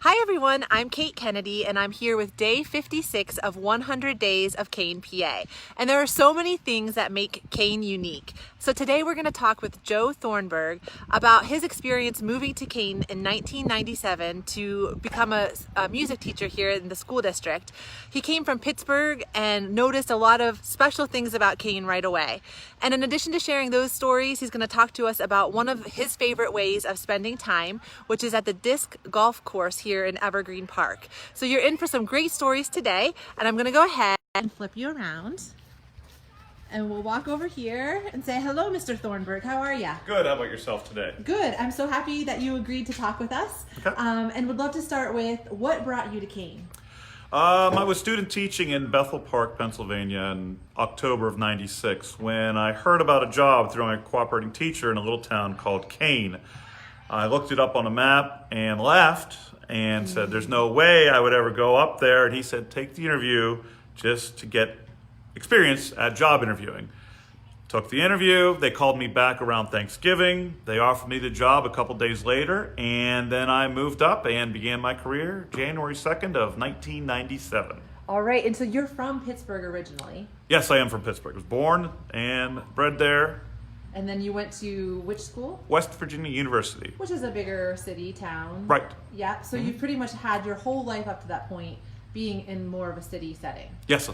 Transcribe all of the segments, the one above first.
Hi everyone, I'm Kate Kennedy and I'm here with day 56 of 100 Days of Kane, PA. And there are so many things that make Kane unique. So today we're going to talk with Joe Thornburg about his experience moving to Kane in 1997 to become a music teacher here in the school district. He came from Pittsburgh and noticed a lot of special things about Kane right away. And in addition to sharing those stories, he's going to talk to us about one of his favorite ways of spending time, which is at the disc golf course here in Evergreen Park. So you're in for some great stories today, and I'm going to go ahead and flip you around. And we'll walk over here and say, hello, Mr. Thornburg. How are you? Good. How about yourself today? Good. I'm so happy that you agreed to talk with us. Okay. And would love to start with what brought you to Kane? I was student teaching in Bethel Park, Pennsylvania in October of '96 when I heard about a job through my cooperating teacher in a little town called Kane. I looked it up on a map and laughed and said, there's no way I would ever go up there. And he said, take the interview just to get experience at job interviewing. Took the interview. They called me back around Thanksgiving. They offered me the job a couple days later, and then I moved up and began my career January 2nd of 1997. All right, and so you're from Pittsburgh originally. Yes, I am from Pittsburgh. I was born and bred there. And then you went to which school? West Virginia University. Which is a bigger city, town. Right. Yeah, so you've pretty much had your whole life up to that point being in more of a city setting. Yes.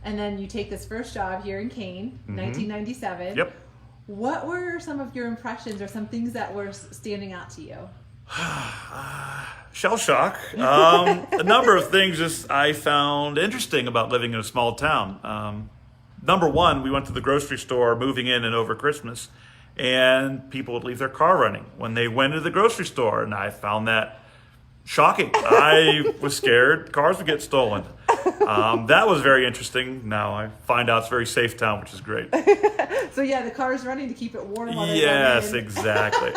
And then you take this first job here in Kane, 1997. Yep. What were some of your impressions or some things that were standing out to you? Shell shock. A number of things just I found interesting about living in a small town. Number one, we went to the grocery store moving in and over Christmas, and people would leave their car running when they went into the grocery store, and I found that shocking. I was scared cars would get stolen. That was very interesting. Now I find out it's a very safe town, which is great. So yeah, the car's running to keep it warm while Yes, they're exactly.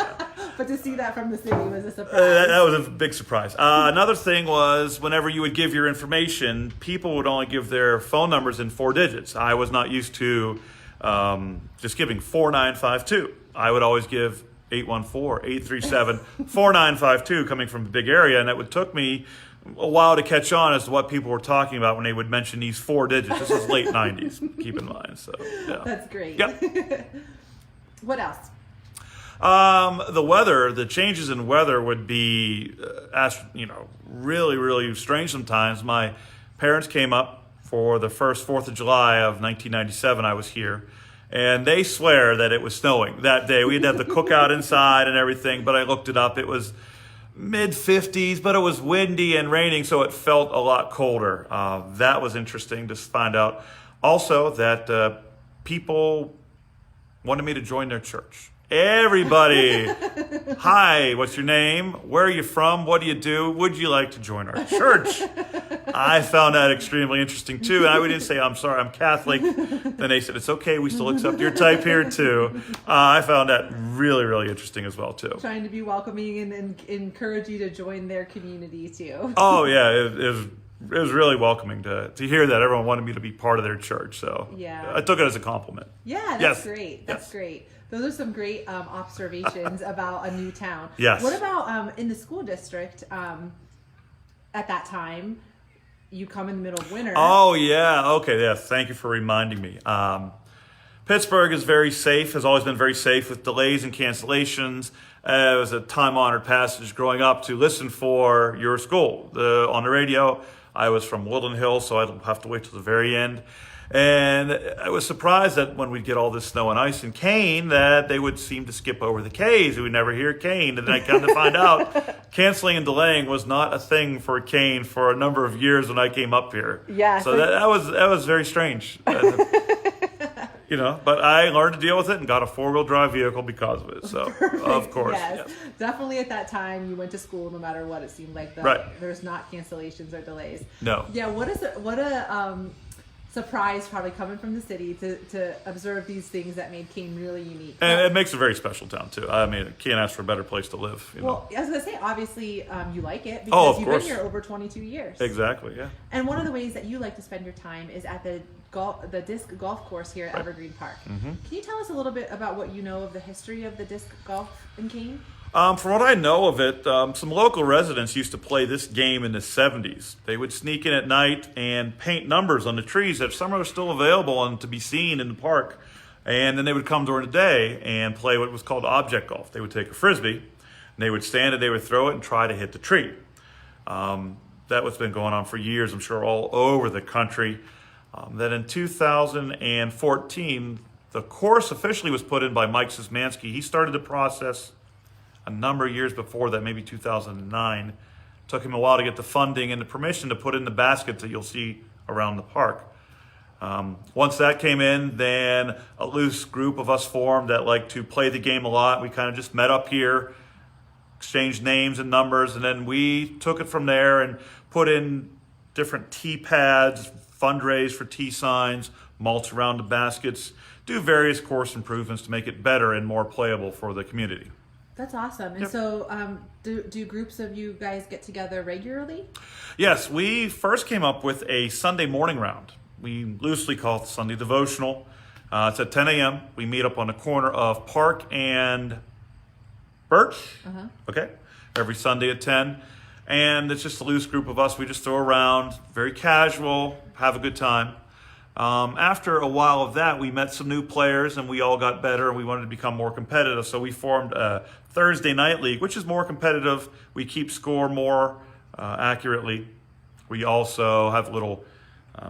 But to see that from the city was a surprise. That was a big surprise. Another thing was whenever you would give your information, people would only give their phone numbers in 4 digits. I was not used to just giving 4952. I would always give 814-837-4952 coming from a big area, and it took me a while to catch on as to what people were talking about when they would mention these 4 digits. This is late 90s, keep in mind. So yeah. That's great. Yep. What else? The weather, the changes in weather would be, really, really strange sometimes. My parents came up for the first 4th of July of 1997. I was here. And they swear that it was snowing that day. We'd have the cookout inside and everything, but I looked it up. It was mid-50s, but it was windy and raining, so it felt a lot colder. That was interesting to find out. Also, that people wanted me to join their church. Everybody, hi, what's your name? Where are you from? What do you do? Would you like to join our church? I found that extremely interesting too. And I didn't say, I'm sorry, I'm Catholic. Then they said, it's okay, we still accept your type here too. I found that really, really interesting as well too. Trying to be welcoming and encourage you to join their community too. Oh yeah, it was really welcoming to hear that everyone wanted me to be part of their church. So yeah, I took it as a compliment. Yeah, that's great. That's great. Those are some great observations about a new town. Yes. What about in the school district at that time? You come in the middle of winter. Oh, yeah. Okay, yeah. Thank you for reminding me. Pittsburgh is very safe, has always been very safe with delays and cancellations. It was a time-honored passage growing up to listen for your school. On the radio, I was from Woodland Hill, so I'd have to wait till the very end. And I was surprised that when we'd get all this snow and ice in Kane, that they would seem to skip over the K's. We would never hear Kane. And then I come to find out canceling and delaying was not a thing for Kane for a number of years when I came up here. Yeah. So that was very strange. But I learned to deal with it and got a 4-wheel drive vehicle because of it. So, of course. Yes. Definitely at that time, you went to school no matter what it seemed like. Right. There's not cancellations or delays. No. Yeah, what a surprise probably coming from the city to observe these things that made Kane really unique. And it makes a very special town, too. I mean, can't ask for a better place to live. Well, I was going to say, obviously, you like it because you've been here over 22 years. Exactly, yeah. And one of the ways that you like to spend your time is at the disc golf course here at Evergreen Park. Mm-hmm. Can you tell us a little bit about what you know of the history of the disc golf in Kane? From what I know of it, some local residents used to play this game in the 70s. They would sneak in at night and paint numbers on the trees that some are still available and to be seen in the park. And then they would come during the day and play what was called object golf. They would take a Frisbee, and they would stand it, they would throw it and try to hit the tree. That was been going on for years, I'm sure, all over the country. Then in 2014, the course officially was put in by Mike Szymanski. He started the process a number of years before that, maybe 2009. Took him a while to get the funding and the permission to put in the baskets that you'll see around the park. Once that came in, then a loose group of us formed that like to play the game a lot. We kind of just met up here, exchanged names and numbers, and then we took it from there and put in different tee pads, fundraise for tee signs, mulch around the baskets, do various course improvements to make it better and more playable for the community. That's awesome. And Yep. so do groups of you guys get together regularly? Yes, we first came up with a Sunday morning round. We loosely call it the Sunday Devotional. It's at 10 a.m. We meet up on the corner of Park and Birch, okay, every Sunday at 10. And it's just a loose group of us. We just throw around, very casual, have a good time. After a while of that, we met some new players and we all got better and we wanted to become more competitive. So we formed a Thursday night league, which is more competitive. We keep score more accurately. We also have little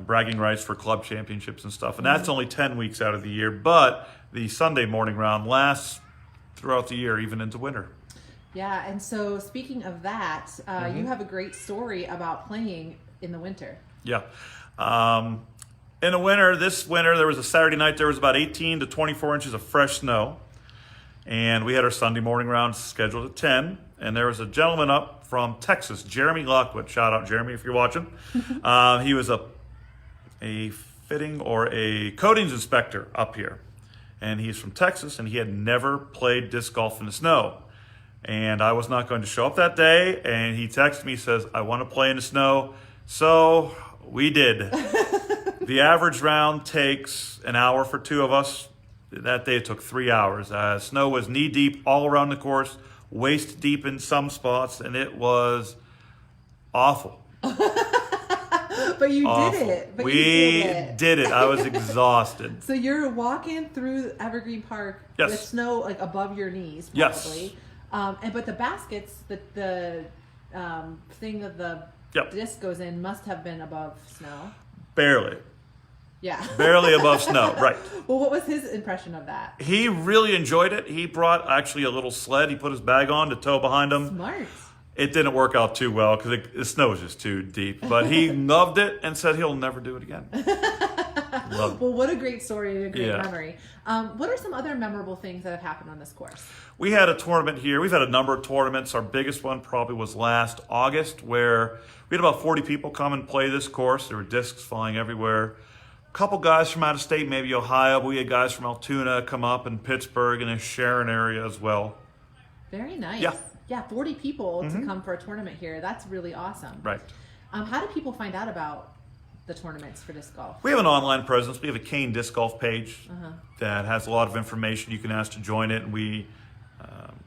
bragging rights for club championships and stuff. And that's only 10 weeks out of the year. But the Sunday morning round lasts throughout the year, even into winter. Yeah, and so speaking of that, you have a great story about playing in the winter. Yeah. In the winter, this winter, there was a Saturday night, there was about 18 to 24 inches of fresh snow. And we had our Sunday morning round scheduled at 10. And there was a gentleman up from Texas, Jeremy Lockwood. Shout out, Jeremy, if you're watching. He was a fitting or a coatings inspector up here. And he's from Texas, and he had never played disc golf in the snow. And I was not going to show up that day. And he texted me, says, I want to play in the snow. So we did. The average round takes an hour for two of us. That day it took 3 hours. Snow was knee deep all around the course, waist deep in some spots, and it was awful. But you Awful. did it. But we you did it. did it. I was exhausted. So you're walking through Evergreen Park Yes. with snow like above your knees, Yes. probably. But the baskets, the thing that the Yep. disc goes in must have been above snow. Barely. Yeah. Barely above snow. Right. Well, what was his impression of that? He really enjoyed it. He brought actually a little sled. He put his bag on to tow behind him. Smart. It didn't work out too well because the snow was just too deep. But he loved it and said he'll never do it again. Loved it. Well, what a great story and a great Yeah. memory. What are some other memorable things that have happened on this course? We had a tournament here. We've had a number of tournaments. Our biggest one probably was last August, where we had about 40 people come and play this course. There were discs flying everywhere. A couple guys from out of state, maybe Ohio, but we had guys from Altoona come up, and Pittsburgh and the Sharon area as well. Very nice. Yeah. Yeah, 40 people to come for a tournament here. That's really awesome. Right. How do people find out about the tournaments for disc golf? We have an online presence. We have a Kane Disc Golf page that has a lot of information. You can ask to join it, and we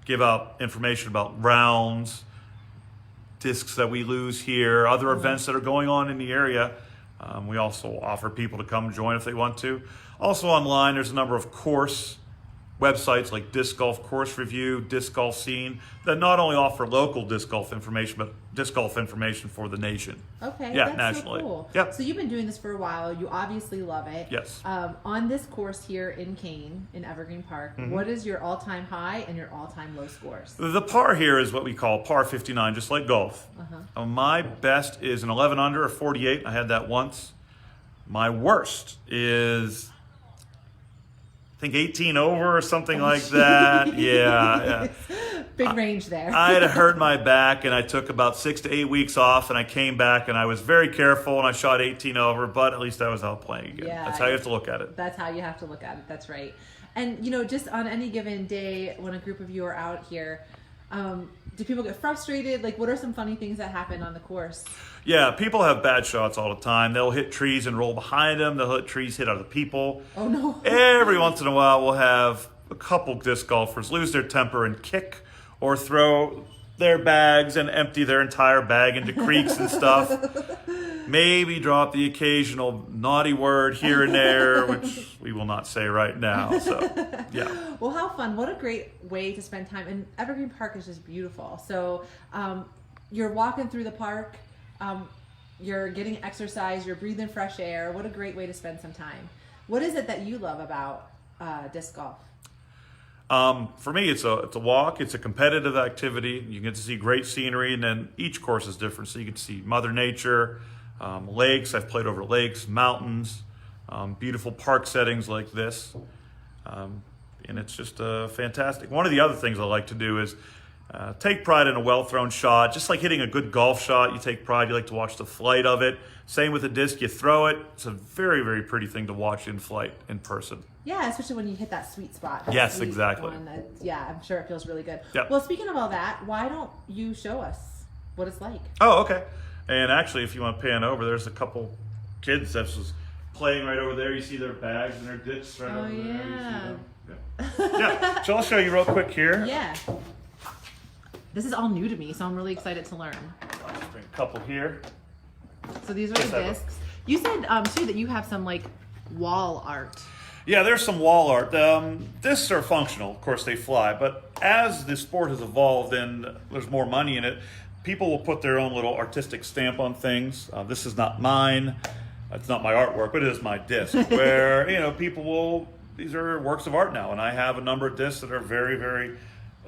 give out information about rounds, discs that we lose here, other events that are going on in the area. We also offer people to come join if they want to. Also online, there's a number of course websites like Disc Golf Course Review, Disc Golf Scene, that not only offer local disc golf information, but disc golf information for the nation. Okay, Yeah, that's nationally. so cool. Yep. So you've been doing this for a while. You obviously love it. Yes. On this course here in Kane, in Evergreen Park, what is your all-time high and your all-time low scores? The par here is what we call par 59, just like golf. My best is an 11 under or 48. I had that once. My worst is, I think, 18 over or something like that. Yeah. Big range there. I had hurt my back, and I took about 6 to 8 weeks off, and I came back, and I was very careful, and I shot 18 over, but at least I was out playing again. Yeah, That's how you have to look at it. That's how you have to look at it. That's right. And, just on any given day when a group of you are out here, do people get frustrated? Like, what are some funny things that happen on the course? Yeah, people have bad shots all the time. They'll hit trees and roll behind them. They'll hit trees, hit other people. Oh, no. Every once in a while, we'll have a couple disc golfers lose their temper and kick or throw their bags and empty their entire bag into creeks and stuff. Maybe drop the occasional naughty word here and there, which we will not say right now. So, yeah. Well, how fun. What a great way to spend time. And Evergreen Park is just beautiful. So you're walking through the park, you're getting exercise, you're breathing fresh air. What a great way to spend some time. What is it that you love about disc golf? For me, it's a walk. It's a competitive activity. You get to see great scenery, and then each course is different. So you get to see Mother Nature, lakes. I've played over lakes, mountains, beautiful park settings like this, and it's just fantastic. One of the other things I like to do is take pride in a well-thrown shot. Just like hitting a good golf shot, you take pride. You like to watch the flight of it. Same with a disc. You throw it. It's a very, very pretty thing to watch in flight in person. Yeah, especially when you hit that sweet spot. Yes, sweet exactly. Yeah, I'm sure it feels really good. Yep. Well, speaking of all that, why don't you show us what it's like? Oh, okay. And actually, if you want to pan over, there's a couple kids that's just playing right over there. You see their bags and their discs right over there. You see them? Yeah. So I'll show you real quick here. Yeah. This is all new to me, so I'm really excited to learn. I'll just bring a couple here. So these are the discs. You said too that you have some like wall art. Yeah, there's some wall art. Discs are functional, of course they fly, but as the sport has evolved and there's more money in it, people will put their own little artistic stamp on things. This is not mine. It's not my artwork, but it is my disc. Where people will. These are works of art now, and I have a number of discs that are very, very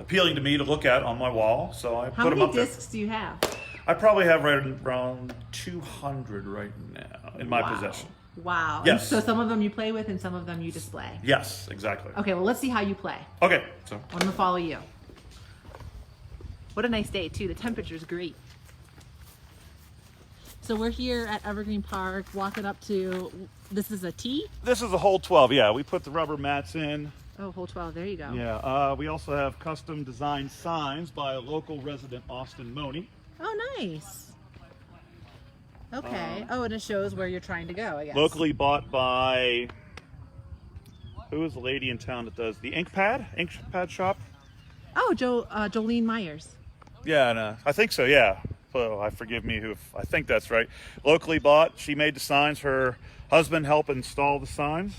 appealing to me to look at on my wall. So I put them up there. How many discs do you have? I probably have right around 200 right now in my possession. Wow. Yes. So some of them you play with and some of them you display. Yes, exactly. Okay, well let's see how you play. Okay, so I'm gonna follow you. What a nice day too. The temperature's great. So we're here at Evergreen Park, walking up to, this is a tee? this is a hole 12. Yeah, we put the rubber mats in. Oh, hole 12, there you go. Yeah, we also have custom designed signs by a local resident, Austin Money. Oh, nice. Okay. And it shows where you're trying to go, I guess. Locally bought by, who is the lady in town that does the ink pad shop? Oh, Jolene Myers. Yeah, and, I think so, yeah. Well, forgive me, I think that's right. Locally bought, she made the signs, her husband helped install the signs.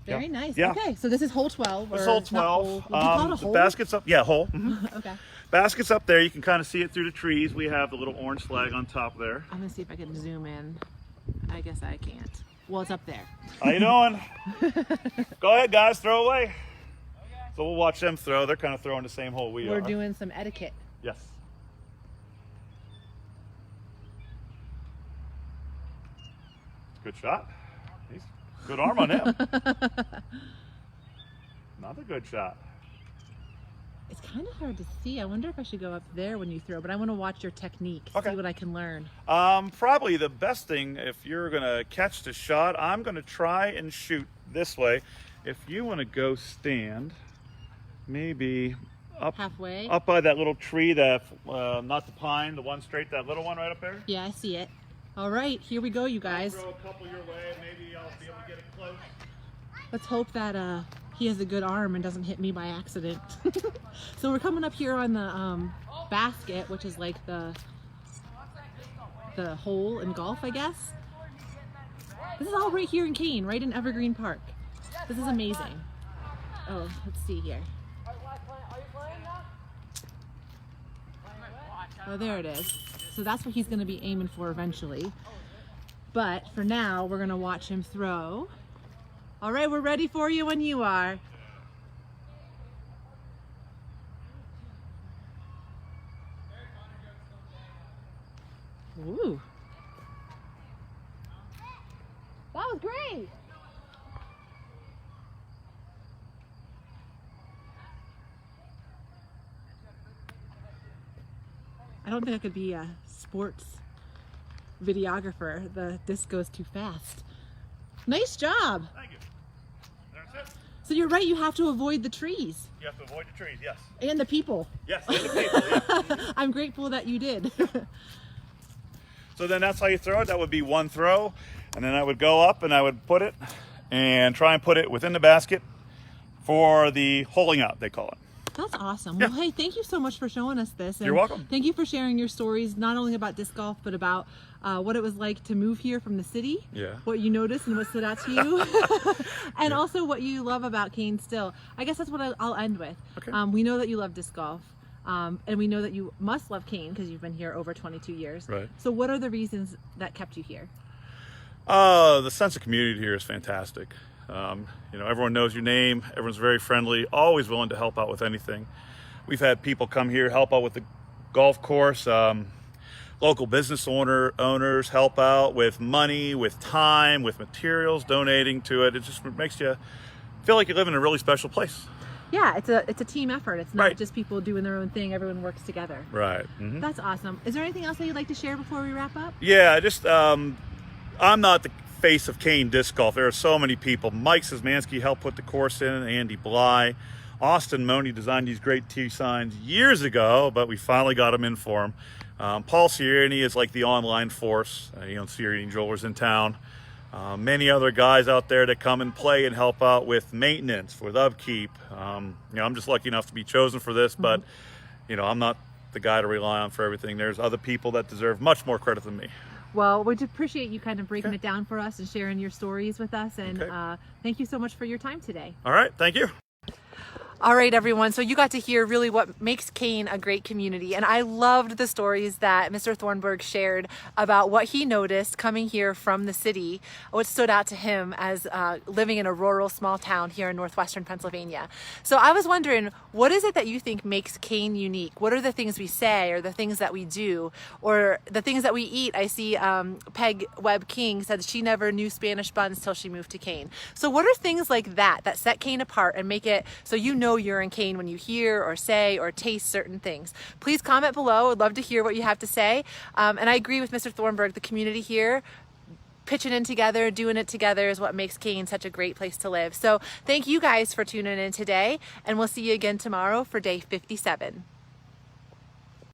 Very nice. Yeah. Okay, so this is hole 12. It's hole 12. Would you call it a The hole? basket's up, yeah, hole. Mhm. Okay. Basket's up there. You can kind of see it through the trees. We have the little orange flag on top there. I'm gonna see if I can zoom in. I guess I can't. Well, it's up there. How you doing? Go ahead, guys. Throw away. So we'll watch them throw. They're kind of throwing the same hole we are. We're doing some etiquette. Yes. Good shot. Good arm on him. Another good shot. It's kind of hard to see. I wonder if I should go up there when you throw, but I want to watch your technique, Okay. see what I can learn. Probably the best thing, if you're going to catch the shot, I'm going to try and shoot this way. If you want to go stand, maybe up Halfway? up by that little tree, that not the pine, the one straight, that little one right up there. Yeah, I see it. All right, here we go, you guys. I'll throw a couple your way, and maybe I'll be able to get it close. Let's hope that he has a good arm and doesn't hit me by accident. So we're coming up here on the basket, which is like the hole in golf, I guess. This is all right here in Kane, right in Evergreen Park. This is amazing. Oh, let's see here. Oh, there it is. So that's what he's going to be aiming for eventually. But for now, we're going to watch him throw. All right, we're ready for you when you are. Ooh. That was great. I don't think I could be a sports videographer. The disc goes too fast. Nice job. Thank you. That's it. So you're right, you have to avoid the trees. You have to avoid the trees, yes. And the people. Yes, and the people, yeah. I'm grateful that you did. So then that's how you throw it. That would be one throw. And then I would go up and I would put it and try and put it within the basket for the holing out, they call it. That's awesome. Yeah. Well, hey, thank you so much for showing us this. And You're welcome. Thank you for sharing your stories, not only about disc golf, but about what it was like to move here from the city. Yeah. What you noticed and what stood out to you. And also what you love about Kane still. I guess that's what I'll end with. Okay. We know that you love disc golf. And we know that you must love Kane because you've been here over 22 years. Right. So what are the reasons that kept you here? The sense of community here is fantastic. Everyone knows your name. Everyone's very friendly, always willing to help out with anything. We've had people come here, help out with the golf course. Local business owners help out with money, with time, with materials, donating to it. It just makes you feel like you live in a really special place. Yeah, it's a team effort. It's not Right. just people doing their own thing. Everyone works together. Right. Mm-hmm. That's awesome. Is there anything else that you'd like to share before we wrap up? Yeah, I'm not the face of Kane Disc Golf. There are so many people. Mike Szymanski helped put the course in, Andy Bly. Austin Money designed these great tee signs years ago, but we finally got them in for him. Paul Ciarini is like the online force. Ciarini Jewelers in town. Many other guys out there that come and play and help out with maintenance, with upkeep. I'm just lucky enough to be chosen for this, but I'm not the guy to rely on for everything. There's other people that deserve much more credit than me. Well, we'd appreciate you kind of breaking it down for us and sharing your stories with us. And Okay. Thank you so much for your time today. All right, thank you. All right, everyone. So you got to hear really what makes Kane a great community. And I loved the stories that Mr. Thornburg shared about what he noticed coming here from the city, what stood out to him as living in a rural small town here in northwestern Pennsylvania. So I was wondering, what is it that you think makes Kane unique? What are the things we say or the things that we do or the things that we eat? I see Peg Webb King said she never knew Spanish buns till she moved to Kane. So what are things like that that set Kane apart and make it so you know you're in Kane when you hear or say or taste certain things? Please comment below. I'd love to hear what you have to say. And I agree with Mr. Thornburg. The community here, pitching in together, doing it together is what makes Kane such a great place to live. So thank you guys for tuning in today, and we'll see you again tomorrow for day 57.